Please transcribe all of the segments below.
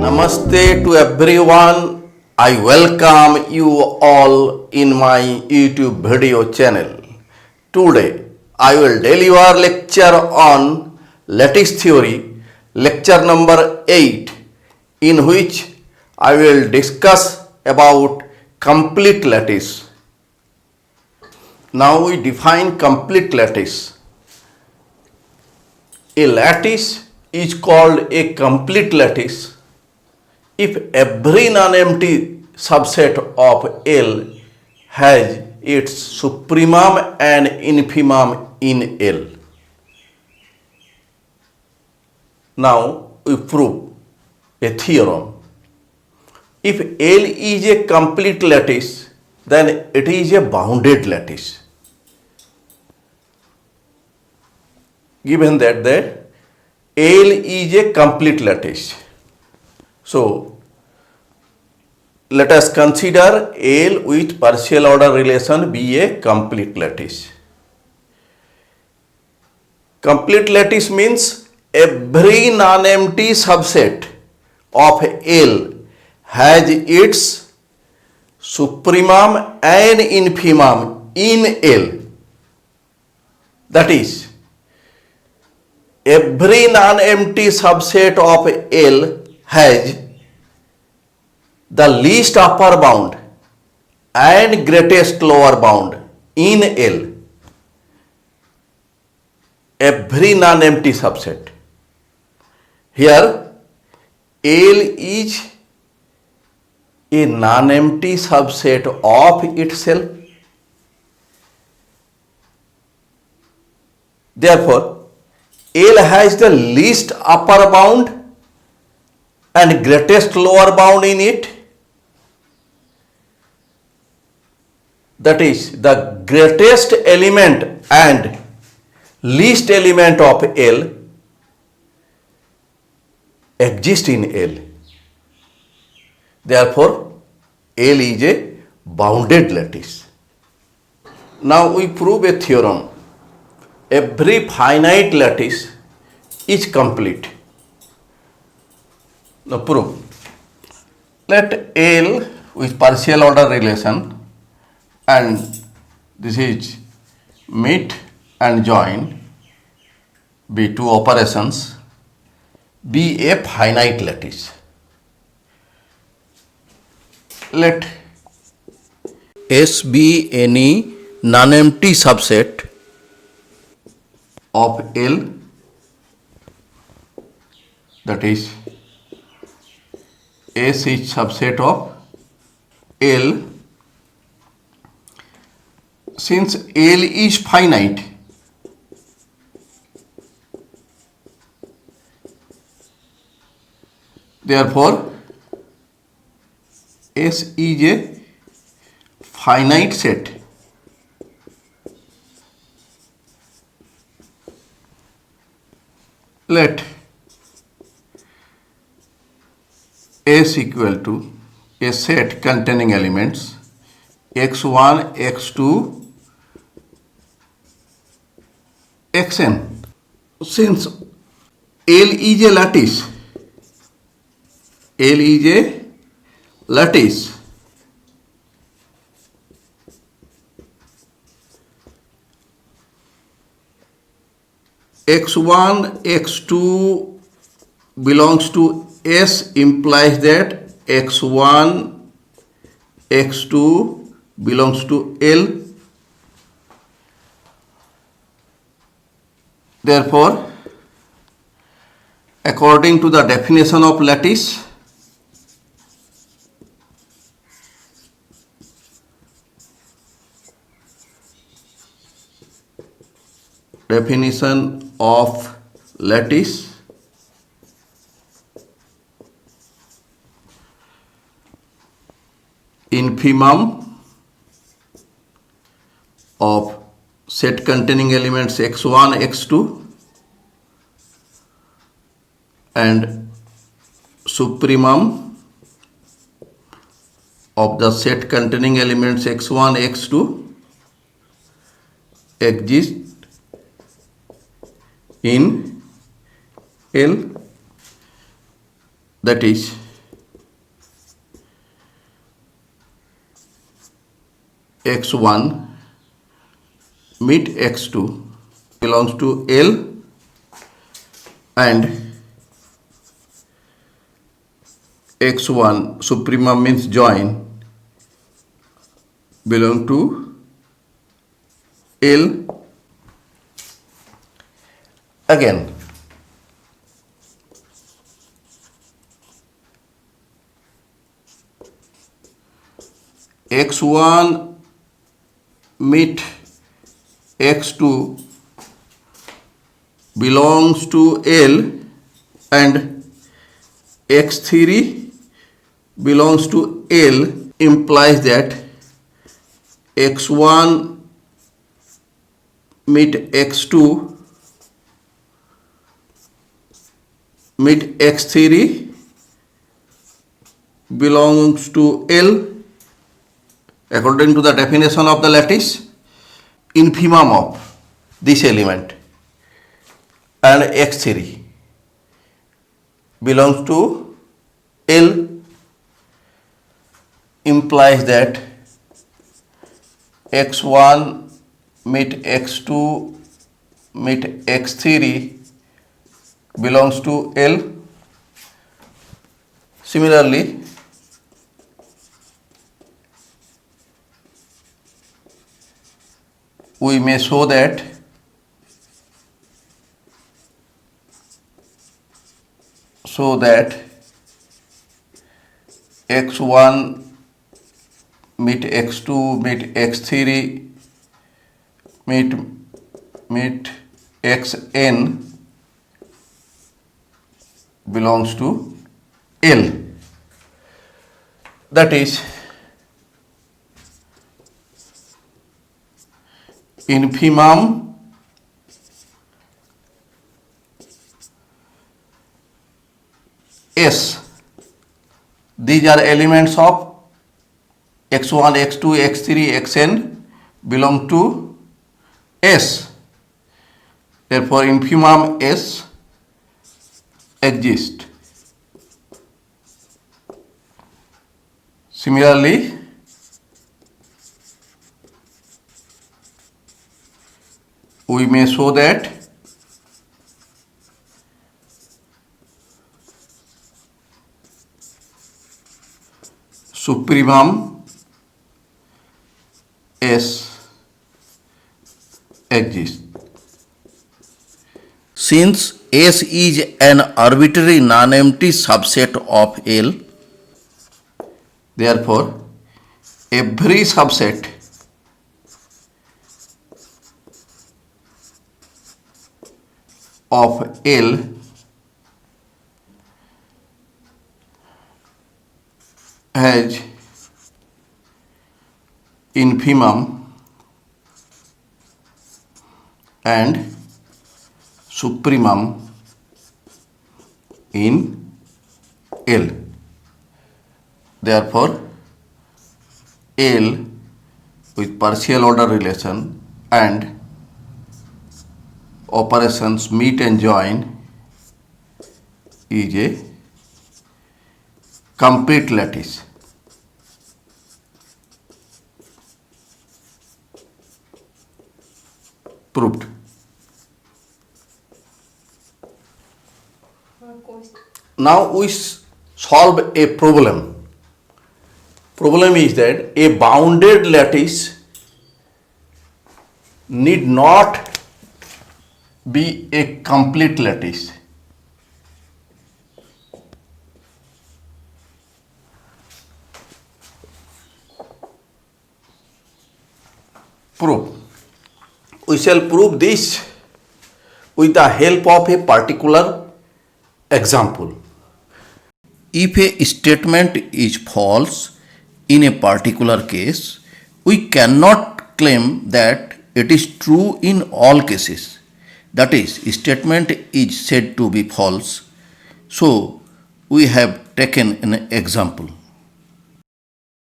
Namaste to everyone. I welcome you all in my YouTube video channel. Today I will deliver lecture on lattice theory, lecture number 8, in which I will discuss about complete lattice. Now we define complete lattice. A lattice is called a complete lattice if every non-empty subset of L has its supremum and infimum in L. Now we prove a theorem. If L is a complete lattice, then it is a bounded lattice. Given that L is a complete lattice. So, let us consider L with partial order relation be a complete lattice. Complete lattice means every non-empty subset of L has its supremum and infimum in L. That is, every non-empty subset of L has the least upper bound and greatest lower bound in L. Every non-empty subset. Here L is a non-empty subset of itself. Therefore, L has the least upper bound and greatest lower bound in it. That is, the greatest element and least element of L exist in L. Therefore, L is a bounded lattice. Now we prove a theorem. Every finite lattice is complete. Now prove. Let L with partial order relation, and this is meet and join, be two operations, be a finite lattice. Let S be any non-empty subset of L, that is, S is subset of L. Since L is finite, therefore S is a finite set. Let S equal to a set containing elements x1, x2, xn. Since L is a lattice, L is a lattice, x1, x2 belongs to S implies that x1, x2 belongs to L. Therefore, according to the definition of lattice, infimum of set containing elements x1, x2 and supremum of the set containing elements x1, x2 exist in L. That is, x1 meet x2 belongs to L and x1 supremum means join belong to L. Again, x1 meet x2 belongs to L and x3 belongs to L implies that x1 meet x2 meet x3 belongs to L according to the definition of the lattice. Infimum of this element and x3 belongs to L implies that x1 meet x2 meet x3 belongs to L. Similarly, we may show that x1 meet x2 meet x3 meet xn belongs to L. That is, infimum S. These are elements of x1, x2, x3, xn belong to S. Therefore, infimum S exists. Similarly, we may show that supremum S exists. Since S is an arbitrary non-empty subset of L, therefore every subset of L has infimum and supremum in L. Therefore, L with partial order relation and operations meet and join is a complete lattice. Proved. Now we solve a problem. Problem is that a bounded lattice need not be a complete lattice. Proof. We shall prove this with the help of a particular example. If a statement is false in a particular case, we cannot claim that it is true in all cases. That is, statement is said to be false. So, we have taken an example.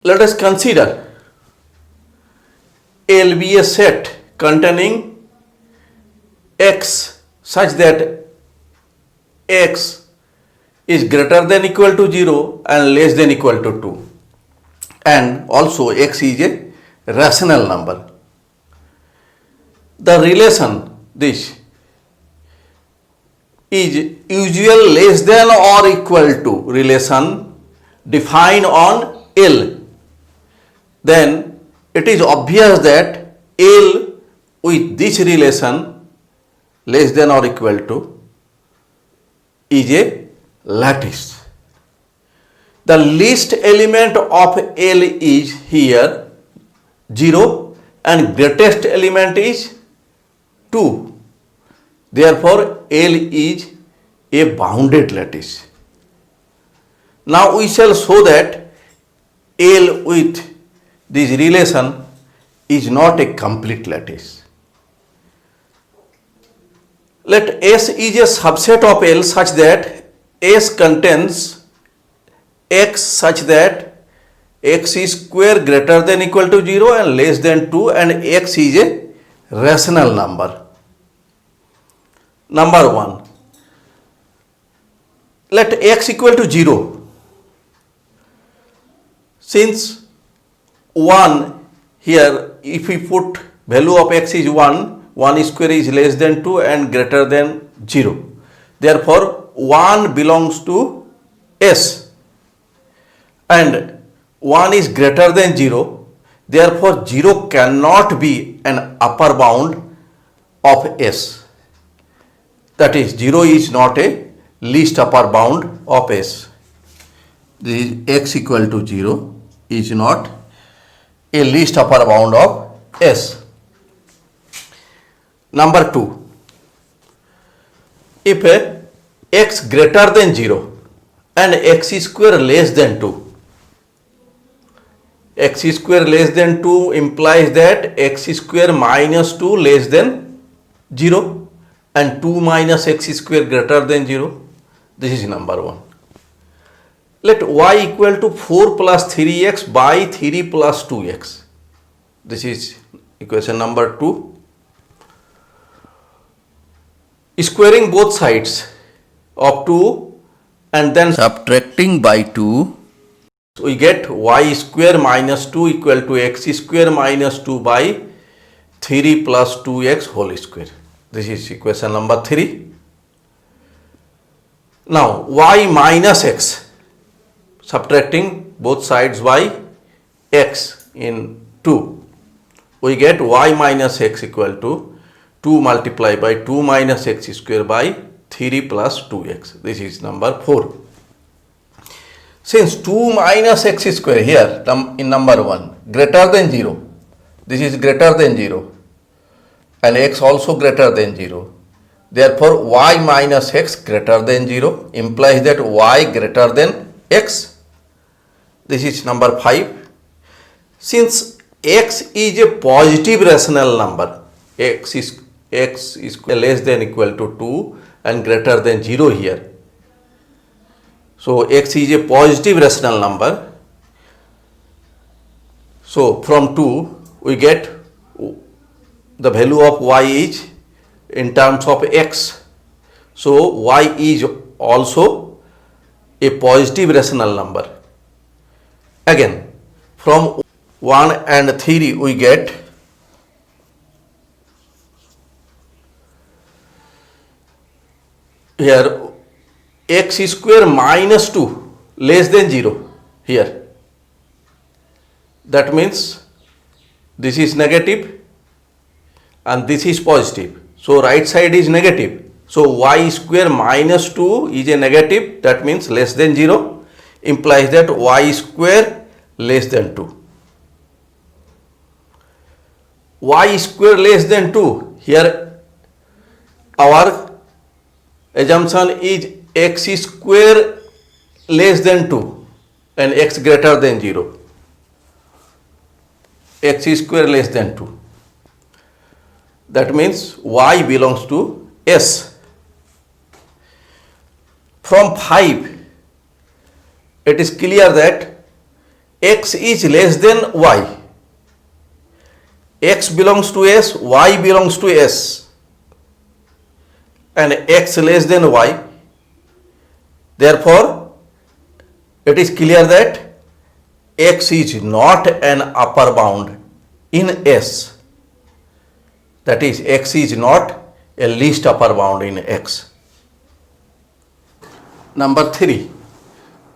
Let us consider L be a set containing x such that x is greater than equal to 0 and less than equal to 2, and also x is a rational number. The relation this is usual less than or equal to relation defined on L. Then it is obvious that L with this relation less than or equal to is a lattice. The least element of L is here 0 and greatest element is 2. Therefore, L is a bounded lattice. Now we shall show that L with this relation is not a complete lattice. Let S is a subset of L such that S contains x such that x is square greater than equal to 0 and less than 2 and x is a rational number. Number 1. Let x equal to 0. Since 1 here, if we put value of x is 1 square is less than 2 and greater than 0. Therefore, 1 belongs to S and 1 is greater than 0. Therefore, 0 cannot be an upper bound of S. That is, 0 is not a least upper bound of S. This is x equal to 0 is not a least upper bound of S. Number 2. If x greater than 0 and x square less than 2, x square less than 2 implies that x square minus 2 less than 0 and 2 minus x square greater than 0. This is number 1. Let y equal to 4 plus 3x by 3 plus 2x. This is equation number 2. Squaring both sides of 2 and then subtracting by 2, we get y square minus 2 equal to x square minus 2 by 3 plus 2x whole square. This is equation number 3. Now y minus x, subtracting both sides by x in 2, we get y minus x equal to 2 multiplied by 2 minus x square by 3 plus 2x. This is number 4. Since 2 minus x square here in number 1 greater than 0, this is greater than 0 and x also greater than 0. Therefore, y minus x greater than 0 implies that y greater than x. This is number 5. Since x is a positive rational number, x is less than equal to 2 and greater than 0 here. So, x is a positive rational number. So, from 2 we get the value of y is in terms of x. So, y is also a positive rational number. Again, from 1 and 3 we get here x square minus 2 less than 0 here. That means this is negative and this is positive. So, right side is negative. So, y square minus 2 is a negative, that means less than 0, implies that y square less than 2. Y square less than 2, here our assumption is x square less than 2 and x greater than 0. X square less than 2. That means y belongs to S. From 5, it is clear that x is less than y. X belongs to S, y belongs to S, and x less than y. Therefore, it is clear that x is not an upper bound in S. That is, X is not a least upper bound in X. Number 3.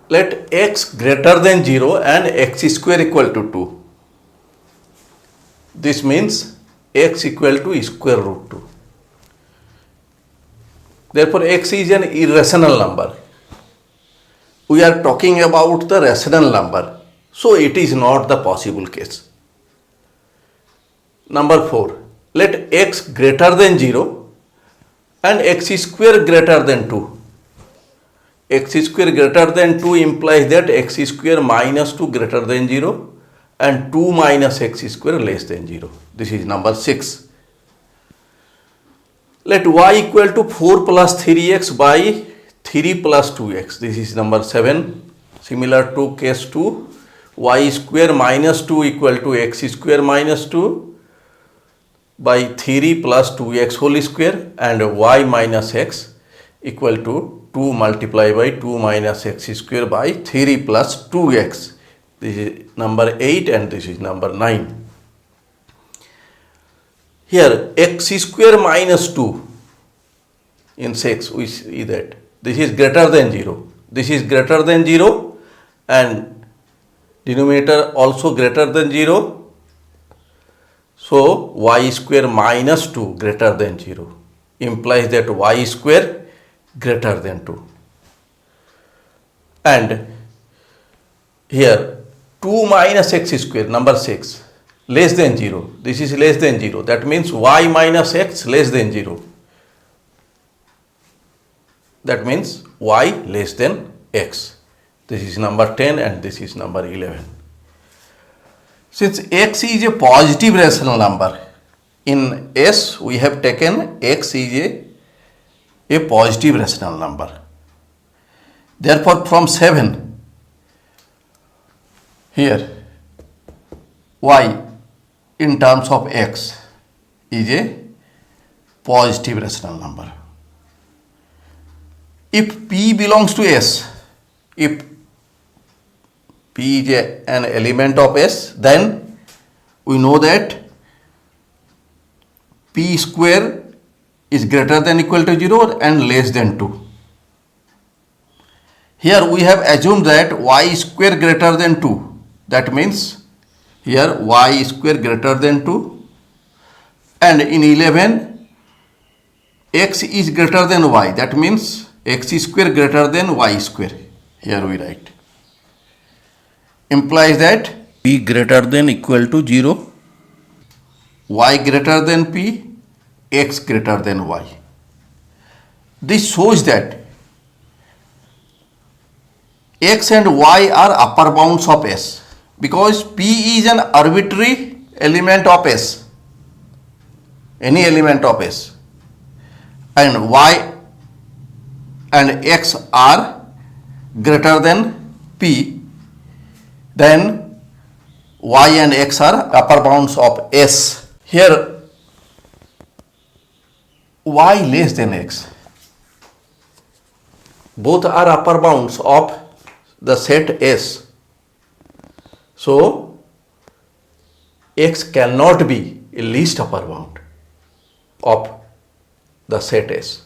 Let X greater than 0 and X square equal to 2. This means X equal to square root 2. Therefore, X is an irrational number. We are talking about the rational number. So, it is not the possible case. Number 4. Let X greater than 0 and X square greater than 2. X square greater than 2 implies that X square minus 2 greater than 0 and 2 minus X square less than 0. This is number 6. Let Y equal to 4 plus 3x by 3 plus 2x. This is number 7. Similar to case 2, Y square minus 2 equal to X square minus 2 by 3 plus 2x whole square, and Y minus x equal to 2 multiplied by 2 minus x square by 3 plus 2x. This is number 8 and this is number 9. Here x square minus 2 in 6, we see that this is greater than 0. This is greater than 0 and denominator also greater than 0. So, y square minus 2 greater than 0 implies that y square greater than 2. And here 2 minus x square, number 6, less than 0. This is less than 0. That means y minus x less than 0. That means y less than x. This is number 10 and this is number 11. Since x is a positive rational number, in S we have taken x is a positive rational number. Therefore, from 7, here y in terms of x is a positive rational number. If P belongs to S, if P is an element of S, then we know that P square is greater than equal to 0 and less than 2. Here we have assumed that y square greater than 2. That means here y square greater than 2, and in 11 x is greater than y. That means x square greater than y square. Here we write. Implies that p greater than equal to 0, y greater than p, x greater than y. This shows that x and y are upper bounds of S, because p is an arbitrary element of S, any element of S, and y and x are greater than p, then y and x are upper bounds of S. Here y less than x, both are upper bounds of the set S. So x cannot be a least upper bound of the set S.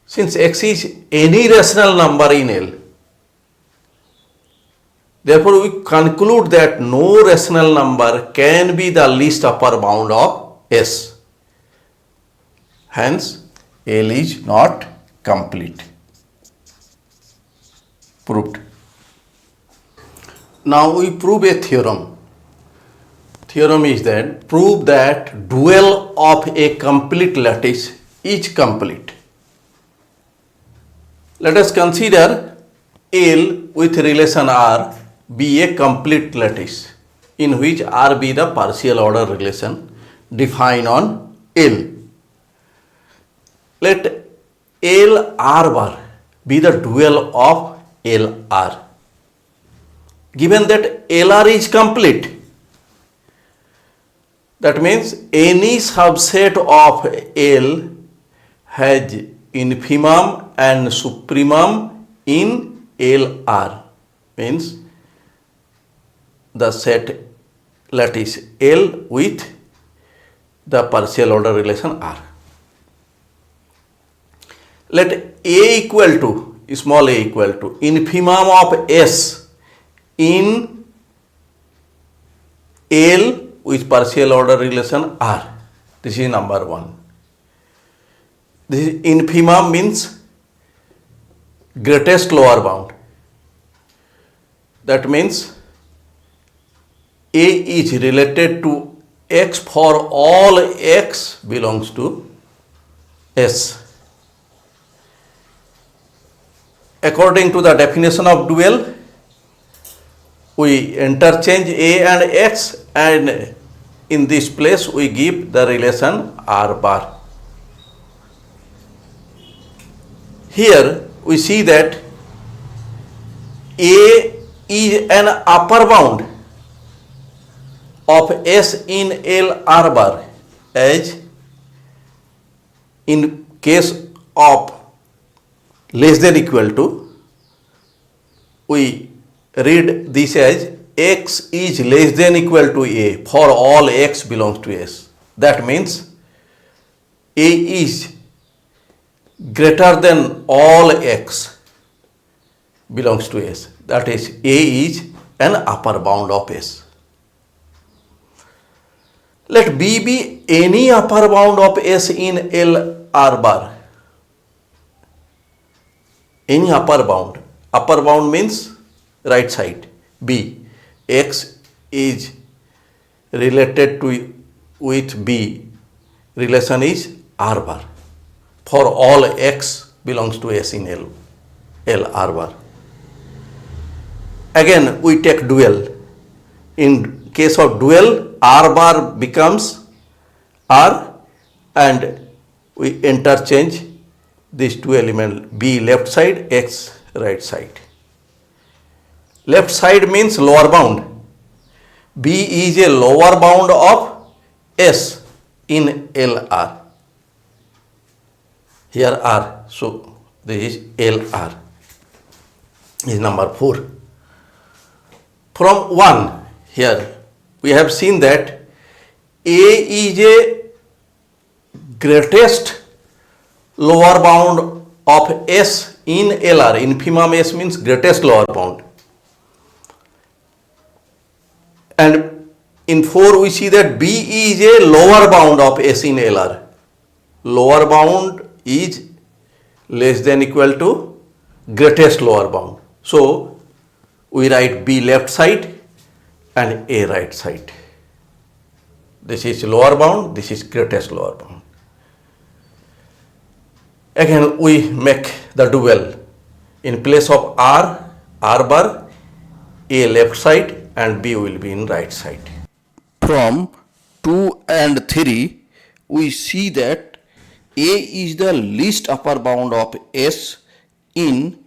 Since x is any rational number in L, therefore we conclude that no rational number can be the least upper bound of S. Hence, L is not complete. Proved. Now we prove a theorem. Theorem is that prove that dual of a complete lattice is complete. Let us consider L with relation R be a complete lattice in which R be the partial order relation defined on L. Let L R bar be the dual of L R. Given that LR is complete, that means any subset of L has infimum and supremum in LR, means the set lattice L with the partial order relation R. Let A equal to, small a equal to infimum of S in L with partial order relation R. This is number 1. This is infimum means greatest lower bound. That means A is related to X for all X belongs to S. According to the definition of dual, we interchange A and X, and in this place we give the relation R bar. Here we see that A is an upper bound of S in L R bar, as in case of less than equal to, we read this as X is less than equal to A for all X belongs to S. That means A is greater than all X belongs to S. That is, A is an upper bound of S. Let B be any upper bound of S in L R bar. Any upper bound. Upper bound means right side. B. X is related to with B. Relation is R bar. For all X belongs to S in L R bar. Again we take dual. In case of dual, R bar becomes R, and we interchange these two elements, B left side, X right side. Left side means lower bound. B is a lower bound of S in LR. Here R, so this is LR. Is number 4. From 1, here we have seen that A is a greatest lower bound of S in LR. Infimum S means greatest lower bound. And in 4 we see that B is a lower bound of S in LR. Lower bound is less than equal to greatest lower bound. So we write B left side and A right side. This is lower bound, this is greatest lower bound. Again we make the dual. In place of R bar, A left side and B will be in right side. From 2 and 3 we see that A is the least upper bound of S in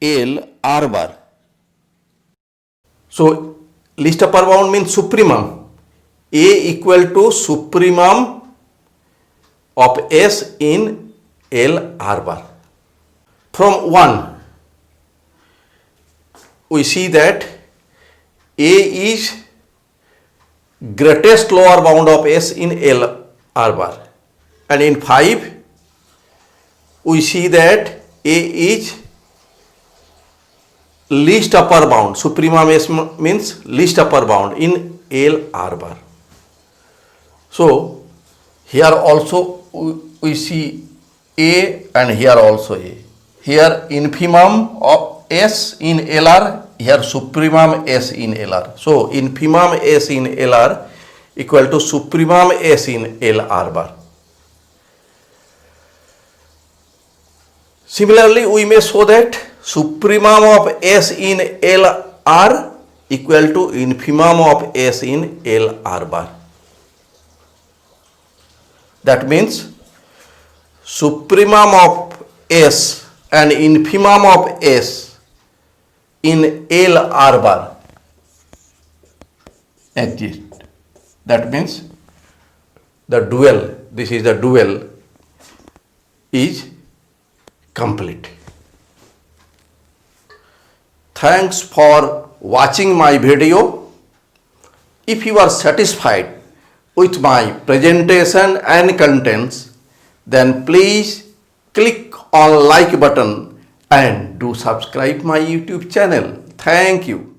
L R bar. So least upper bound means supremum. A equal to supremum of S in L R bar. From 1 we see that A is greatest lower bound of S in L R bar, and in 5 we see that A is least upper bound. Supremum S means least upper bound in L R bar. So here also we see A and here also A. Here infimum of S in LR, here supremum S in LR. So infimum S in LR equal to supremum S in LR bar. Similarly, we may show that supremum of S in LR equal to infimum of S in LR bar. That means supremum of S and infimum of S in LR bar exist. That means the dual, this is the dual, is complete. Thanks for watching my video. If you are satisfied with my presentation and contents, then please click on like button and do subscribe my YouTube channel. Thank you.